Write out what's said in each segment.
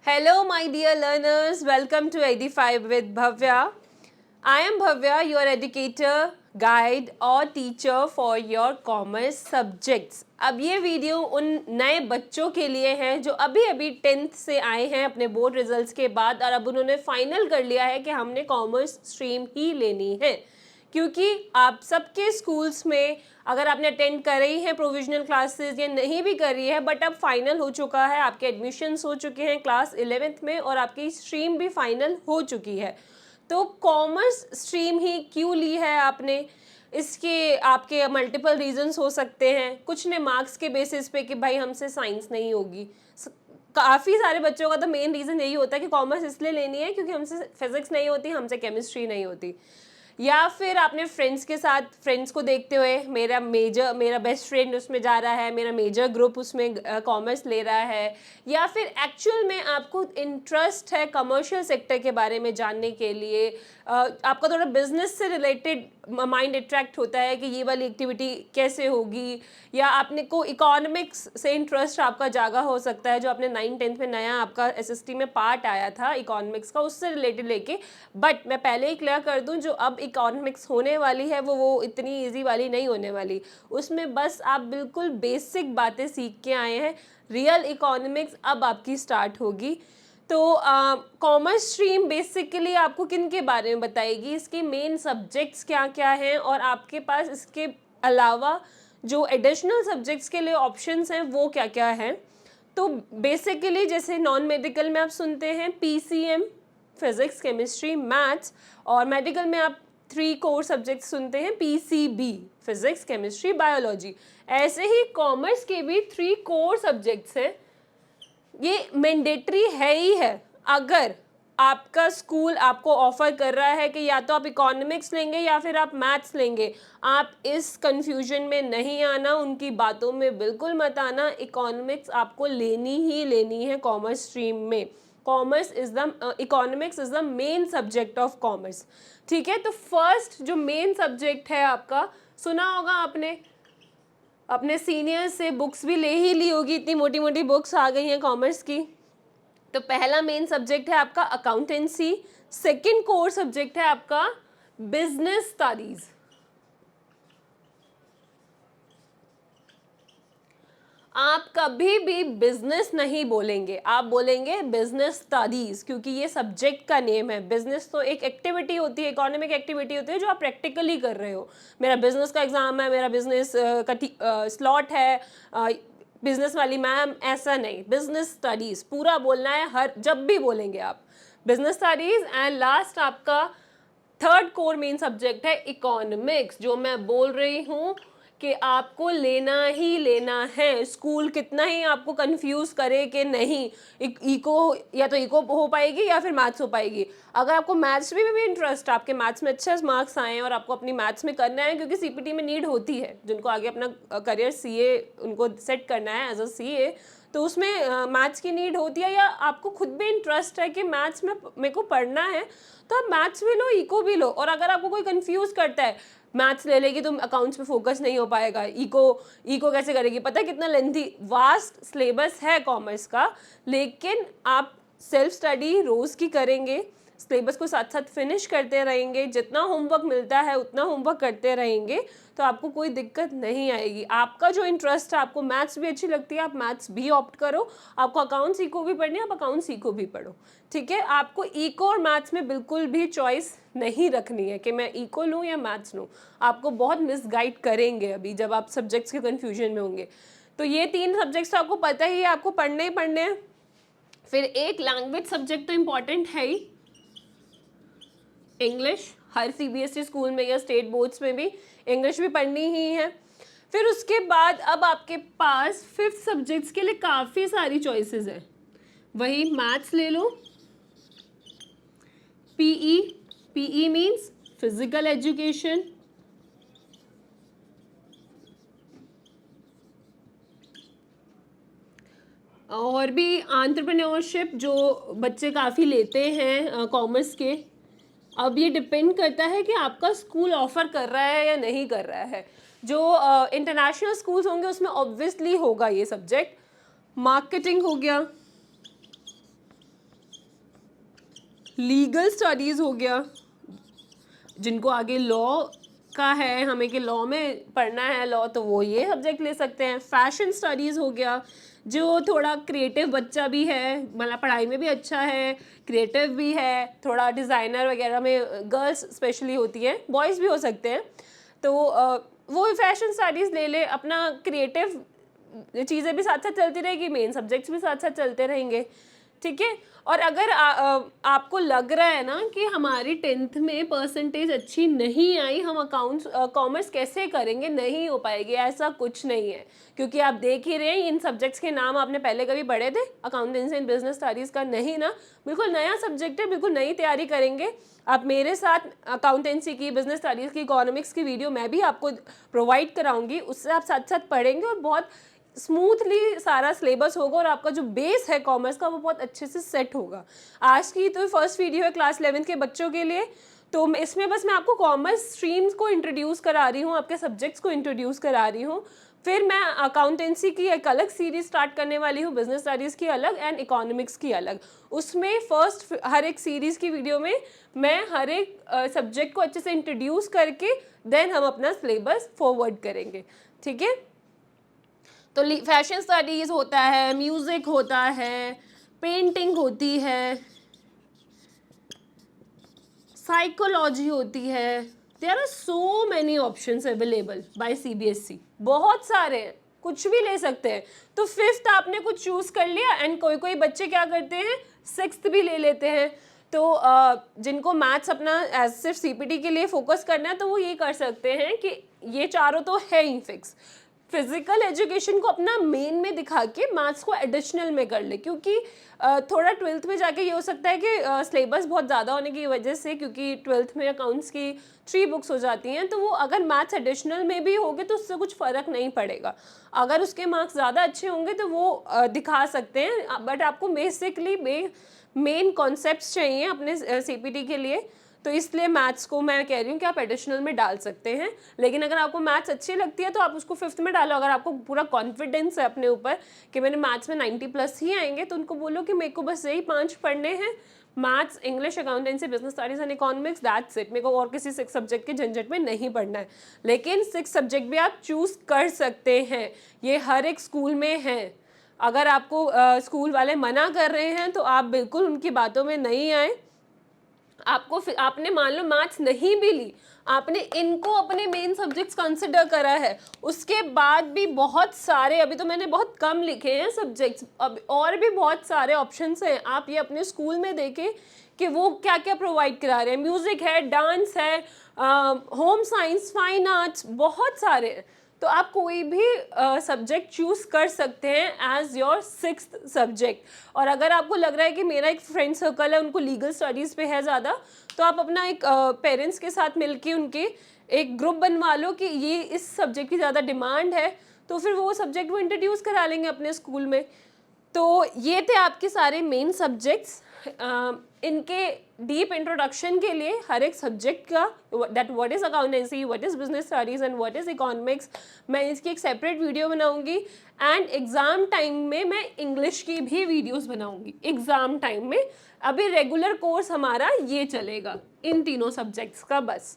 Hello, my dear learners. Welcome to 85 with Bhavya. I am Bhavya, your educator, guide और teacher for your commerce subjects. अब ये video उन नए बच्चों के लिए है जो अभी अभी 10th से आए हैं अपने बोर्ड रिजल्ट्स के बाद और अब उन्होंने फाइनल कर लिया है कि हमने कॉमर्स स्ट्रीम ही लेनी है, क्योंकि आप सबके स्कूल्स में अगर आपने अटेंड करी है प्रोविजनल क्लासेस या नहीं भी करी है, बट अब फाइनल हो चुका है, आपके एडमिशन्स हो चुके हैं क्लास 11th में और आपकी स्ट्रीम भी फाइनल हो चुकी है। तो कॉमर्स स्ट्रीम ही क्यों ली है आपने? इसके आपके मल्टीपल रीजंस हो सकते हैं। कुछ ने मार्क्स के बेसिस पे कि भाई हमसे साइंस नहीं होगी। काफ़ी सारे बच्चों का तो मेन रीज़न यही होता है कि कॉमर्स इसलिए लेनी है क्योंकि हमसे फिजिक्स नहीं होती, हमसे केमिस्ट्री नहीं होती। या फिर आपने फ्रेंड्स के साथ फ्रेंड्स को देखते हुए मेरा बेस्ट फ्रेंड उसमें जा रहा है, मेरा मेजर ग्रुप उसमें कॉमर्स ले रहा है, या फिर एक्चुअल में आपको इंटरेस्ट है कमर्शियल सेक्टर के बारे में जानने के लिए, आपका थोड़ा बिजनेस से रिलेटेड माइंड अट्रैक्ट होता है कि ये वाली एक्टिविटी कैसे होगी, या आपने को इकोनॉमिक्स से इंटरेस्ट आपका जागा हो सकता है जो आपने 9th-10th में नया आपका एसएसटी में पार्ट आया था इकोनॉमिक्स का, उससे रिलेटेड लेके। बट मैं पहले ही क्लियर कर दूं, जो अब इकोनॉमिक्स होने वाली है वो इतनी इजी वाली नहीं होने वाली। उसमें बस आप बिल्कुल बेसिक बातें सीख के आए हैं, रियल इकोनॉमिक्स अब आपकी स्टार्ट होगी। तो कॉमर्स स्ट्रीम बेसिकली आपको किन के बारे में बताएगी, इसके मेन सब्जेक्ट्स क्या क्या हैं और आपके पास इसके अलावा जो एडिशनल सब्जेक्ट्स के लिए ऑप्शंस हैं वो क्या क्या हैं। तो बेसिकली जैसे नॉन मेडिकल में आप सुनते हैं पीसीएम, फिजिक्स, केमिस्ट्री, मैथ्स, और मेडिकल में आप 3 कोर सब्जेक्ट्स सुनते हैं पीसीबी, फिजिक्स, केमिस्ट्री, बायोलॉजी। ऐसे ही कॉमर्स के भी 3 कोर सब्जेक्ट्स हैं। ये मैंडेटरी है ही है। अगर आपका स्कूल आपको ऑफर कर रहा है कि या तो आप इकोनॉमिक्स लेंगे या फिर आप मैथ्स लेंगे, आप इस कंफ्यूजन में नहीं आना, उनकी बातों में बिल्कुल मत आना। इकोनॉमिक्स आपको लेनी ही लेनी है कॉमर्स स्ट्रीम में। Economics is the main subject of commerce. ठीक है, तो फर्स्ट जो मेन सब्जेक्ट है आपका, सुना होगा आपने, अपने सीनियर से बुक्स भी ले ही ली होगी, इतनी मोटी मोटी बुक्स आ गई हैं कॉमर्स की। तो पहला मेन सब्जेक्ट है आपका अकाउंटेंसी, सेकंड कोर सब्जेक्ट है आपका बिजनेस स्टडीज। आप कभी भी बिजनेस नहीं बोलेंगे, आप बोलेंगे बिजनेस स्टडीज, क्योंकि ये सब्जेक्ट का नेम है। बिजनेस तो एक एक्टिविटी होती है, इकोनॉमिक एक्टिविटी होती है जो आप प्रैक्टिकली कर रहे हो। मेरा बिजनेस का एग्जाम है, मेरा बिजनेस का स्लॉट है, बिजनेस वाली मैम, ऐसा नहीं। बिजनेस स्टडीज पूरा बोलना है, हर जब भी बोलेंगे आप बिजनेस स्टडीज। एंड लास्ट आपका थर्ड कोर मेन सब्जेक्ट है इकोनॉमिक्स, जो मैं बोल रही हूँ कि आपको लेना ही लेना है। स्कूल कितना ही आपको कंफ्यूज करे कि नहीं इको, या तो इको हो पाएगी या फिर मैथ्स हो पाएगी। अगर आपको मैथ्स में भी इंटरेस्ट, आपके मैथ्स में अच्छे मार्क्स आए हैं और आपको अपनी मैथ्स में करना है, क्योंकि सीपीटी में नीड होती है, जिनको आगे अपना करियर सीए उनको सेट करना है एज अ सीए, तो उसमें मैथ्स की नीड होती है। या आपको खुद भी इंटरेस्ट है कि मैथ्स में मेरे को पढ़ना है, तो आप मैथ्स भी लो, इको भी लो। और अगर आपको कोई कंफ्यूज करता है मैथ्स ले लेगी तुम अकाउंट्स पे फोकस नहीं हो पाएगा, इको कैसे करेगी, पता है कितना लेंथी वास्ट सिलेबस है कॉमर्स का। लेकिन आप सेल्फ स्टडी रोज़ की करेंगे, सिलेबस को साथ साथ फिनिश करते रहेंगे, जितना होमवर्क मिलता है उतना होमवर्क करते रहेंगे, तो आपको कोई दिक्कत नहीं आएगी। आपका जो इंटरेस्ट है, आपको मैथ्स भी अच्छी लगती है, आप मैथ्स भी ऑप्ट करो। आपको अकाउंट्स इको भी पढ़नी है, आप अकाउंट्स इको भी पढ़ो। ठीक है, आपको इको और मैथ्स में बिल्कुल भी चॉइस नहीं रखनी है कि मैं इको लूँ या मैथ्स लूँ। आपको बहुत मिसगाइड करेंगे अभी जब आप सब्जेक्ट्स के कन्फ्यूजन में होंगे। तो ये 3 सब्जेक्ट्स तो आपको पता ही है, आपको पढ़ने ही पढ़ने हैं। फिर एक लैंग्वेज सब्जेक्ट तो इम्पॉर्टेंट है ही, इंग्लिश। हर सीबीएसई स्कूल में या स्टेट बोर्ड्स में भी इंग्लिश भी पढ़नी ही है। फिर उसके बाद अब आपके पास 5th सब्जेक्ट्स के लिए काफ़ी सारी चॉइसेस है। वही मैथ्स ले लो, पीई मीन्स फिजिकल एजुकेशन, और भी एंटरप्रेन्योरशिप जो बच्चे काफ़ी लेते हैं कॉमर्स के। अब ये डिपेंड करता है कि आपका स्कूल ऑफर कर रहा है या नहीं कर रहा है। जो इंटरनेशनल स्कूल्स होंगे उसमें ऑब्वियसली होगा ये सब्जेक्ट। मार्केटिंग हो गया, लीगल स्टडीज़ हो गया, जिनको आगे लॉ का है, हमें कि लॉ में पढ़ना है लॉ, तो वो ये सब्जेक्ट ले सकते हैं। फैशन स्टडीज़ हो गया, जो थोड़ा क्रिएटिव बच्चा भी है, मतलब पढ़ाई में भी अच्छा है, क्रिएटिव भी है, थोड़ा डिज़ाइनर वगैरह में गर्ल्स स्पेशली होती हैं, बॉयज़ भी हो सकते हैं, तो वो फैशन स्टडीज़ ले ले। अपना क्रिएटिव चीज़ें भी साथ साथ चलती रहेगी, मेन सब्जेक्ट्स भी साथ साथ चलते रहेंगे, ठीक है। और अगर आपको लग रहा है ना कि हमारी 10th में परसेंटेज अच्छी नहीं आई, हम अकाउंट्स कॉमर्स कैसे करेंगे, नहीं हो पाएगी, ऐसा कुछ नहीं है। क्योंकि आप देख ही रहे हैं इन सब्जेक्ट्स के नाम आपने पहले कभी पढ़े थे, अकाउंटेंसी एंड बिजनेस स्टडीज़ का नहीं ना, बिल्कुल नया सब्जेक्ट है, बिल्कुल नई तैयारी करेंगे। आप मेरे साथ अकाउंटेंसी की, बिजनेस स्टडीज़ की, इकोनॉमिक्स की वीडियो मैं भी आपको प्रोवाइड कराऊंगी, उससे आप साथ साथ पढ़ेंगे और बहुत स्मूथली सारा सिलेबस होगा और आपका जो बेस है कॉमर्स का वो बहुत अच्छे से सेट होगा। आज की तो फर्स्ट वीडियो है क्लास 11th के बच्चों के लिए, तो इसमें बस मैं आपको कॉमर्स स्ट्रीम्स को इंट्रोड्यूस करा रही हूँ, आपके सब्जेक्ट्स को इंट्रोड्यूस करा रही हूँ। फिर मैं अकाउंटेंसी की एक अलग सीरीज स्टार्ट करने वाली हूँ, बिजनेस स्टडीज़ की अलग एंड इकोनॉमिक्स की अलग। उसमें फर्स्ट हर एक सीरीज़ की वीडियो में मैं हर एक सब्जेक्ट को अच्छे से इंट्रोड्यूस करके देन हम अपना सिलेबस फॉरवर्ड करेंगे, ठीक है। तो फैशन स्टडीज़ होता है, म्यूज़िक होता है, पेंटिंग होती है, साइकोलॉजी होती है। There are so many options available by CBSE, बहुत सारे हैं, कुछ भी ले सकते हैं। तो 5th आपने कुछ चूज़ कर लिया एंड कोई कोई बच्चे क्या करते हैं 6th भी ले लेते हैं। तो जिनको मैथ्स अपना एज सिर्फ सीपीटी के लिए फोकस करना है तो वो ये कर सकते हैं कि ये चारों तो है ही फिक्स, फिजिकल एजुकेशन को अपना मेन में दिखा के मैथ्स को एडिशनल में कर ले। क्योंकि थोड़ा 12th में जाके ये हो सकता है कि सिलेबस बहुत ज़्यादा होने की वजह से, क्योंकि 12th में अकाउंट्स की 3 बुक्स हो जाती हैं, तो वो अगर मैथ्स एडिशनल में भी होगे तो उससे कुछ फ़र्क नहीं पड़ेगा। अगर उसके मार्क्स ज़्यादा अच्छे होंगे तो वो दिखा सकते हैं, बट आपको बेसिकली मेन कॉन्सेप्ट्स चाहिए अपने सीपीटी के लिए। तो इसलिए मैथ्स को मैं कह रही हूँ कि आप एडिशनल में डाल सकते हैं। लेकिन अगर आपको मैथ्स अच्छी लगती है तो आप उसको 5th में डालो। अगर आपको पूरा कॉन्फिडेंस है अपने ऊपर कि मैंने मैथ्स में 90+ ही आएंगे, तो उनको बोलो कि मेरे को बस यही 5 पढ़ने हैं, maths, English, accountancy, business studies and economics, that's it. मेरे को और किसी 6 सब्जेक्ट के झंझट में नहीं पढ़ना है। लेकिन 6 सब्जेक्ट भी आप चूज़ कर सकते हैं, ये हर एक स्कूल में है। अगर आपको स्कूल वाले मना कर रहे हैं तो आप बिल्कुल उनकी बातों में नहीं आए। आपने मान लो मैथ्स नहीं भी ली, आपने इनको अपने मेन सब्जेक्ट्स कंसिडर करा है, उसके बाद भी बहुत सारे, अभी तो मैंने बहुत कम लिखे हैं सब्जेक्ट्स, अब और भी बहुत सारे ऑप्शंस हैं। आप ये अपने स्कूल में देखें कि वो क्या क्या प्रोवाइड करा रहे हैं। म्यूज़िक है, डांस है, होम साइंस, फाइन आर्ट्स, बहुत सारे हैं। तो आप कोई भी सब्जेक्ट चूज़ कर सकते हैं एज योर 6th सब्जेक्ट। और अगर आपको लग रहा है कि मेरा एक फ्रेंड सर्कल है उनको लीगल स्टडीज़ पे है ज़्यादा, तो आप अपना एक पेरेंट्स के साथ मिलके उनके एक ग्रुप बनवा लो कि ये इस सब्जेक्ट की ज़्यादा डिमांड है, तो फिर वो सब्जेक्ट वो इंट्रोड्यूस करा लेंगे अपने स्कूल में। तो ये थे आपके सारे मेन सब्जेक्ट्स। इनके डीप इंट्रोडक्शन के लिए हर एक सब्जेक्ट का that what is accountancy, what is business studies and what is economics, मैं इसकी एक सेपरेट वीडियो बनाऊंगी। एंड एग्ज़ाम टाइम में मैं इंग्लिश की भी वीडियोस बनाऊंगी एग्ज़ाम टाइम में। अभी रेगुलर कोर्स हमारा ये चलेगा इन तीनों सब्जेक्ट्स का बस,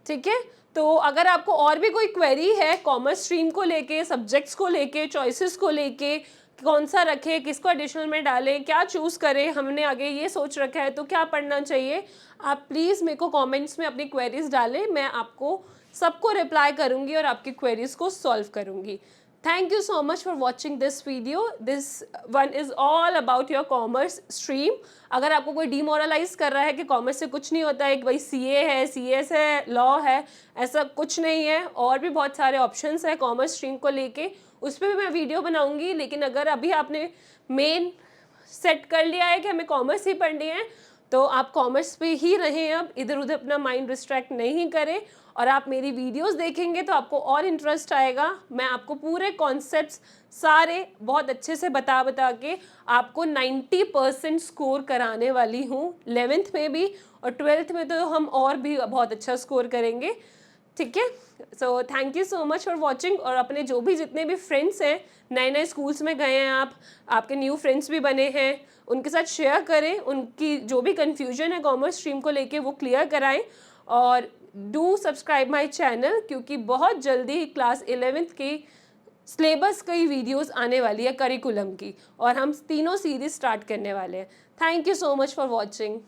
ठीक है। तो अगर आपको और भी कोई क्वेरी है कॉमर्स स्ट्रीम को लेके, सब्जेक्ट्स को लेके, चॉइसेस को लेके, कौन सा रखें, किसको एडिशनल में डालें, क्या चूज़ करें, हमने आगे ये सोच रखा है तो क्या पढ़ना चाहिए, आप प्लीज़ मेरे को कमेंट्स में अपनी क्वेरीज डालें। मैं आपको सबको रिप्लाई करूँगी और आपकी क्वेरीज को सॉल्व करूँगी। Thank you so much for watching this video. This one is all about your commerce stream. अगर आपको कोई डिमोरलाइज कर रहा है कि कॉमर्स से कुछ नहीं होता है, कि भाई CA है, CS है, लॉ है, ऐसा कुछ नहीं है। और भी बहुत सारे ऑप्शंस हैं कॉमर्स स्ट्रीम को लेके, उस पर भी मैं वीडियो बनाऊंगी। लेकिन अगर अभी आपने मेन सेट कर लिया है कि हमें कॉमर्स ही पढ़नी है, तो आप कॉमर्स पे ही रहें, अब इधर उधर अपना माइंड डिस्ट्रैक्ट नहीं करें। और आप मेरी वीडियोस देखेंगे तो आपको और इंटरेस्ट आएगा। मैं आपको पूरे कॉन्सेप्ट्स सारे बहुत अच्छे से बता के आपको 90% स्कोर कराने वाली हूँ 11th में भी, और 12th में तो हम और भी बहुत अच्छा स्कोर करेंगे। ठीक है। So thank you so much for watching. और अपने जो भी जितने भी फ्रेंड्स हैं, नए नए स्कूल्स में गए हैं आप, आपके न्यू फ्रेंड्स भी बने हैं, उनके साथ शेयर करें, उनकी जो भी कन्फ्यूजन है कॉमर्स स्ट्रीम को लेके वो क्लियर कराएं। और डू सब्सक्राइब माई चैनल, क्योंकि बहुत जल्दी क्लास 11th की सिलेबस कई वीडियोस आने वाली है करिकुलम की, और हम तीनों सीरीज स्टार्ट करने वाले हैं। Thank you so much for watching.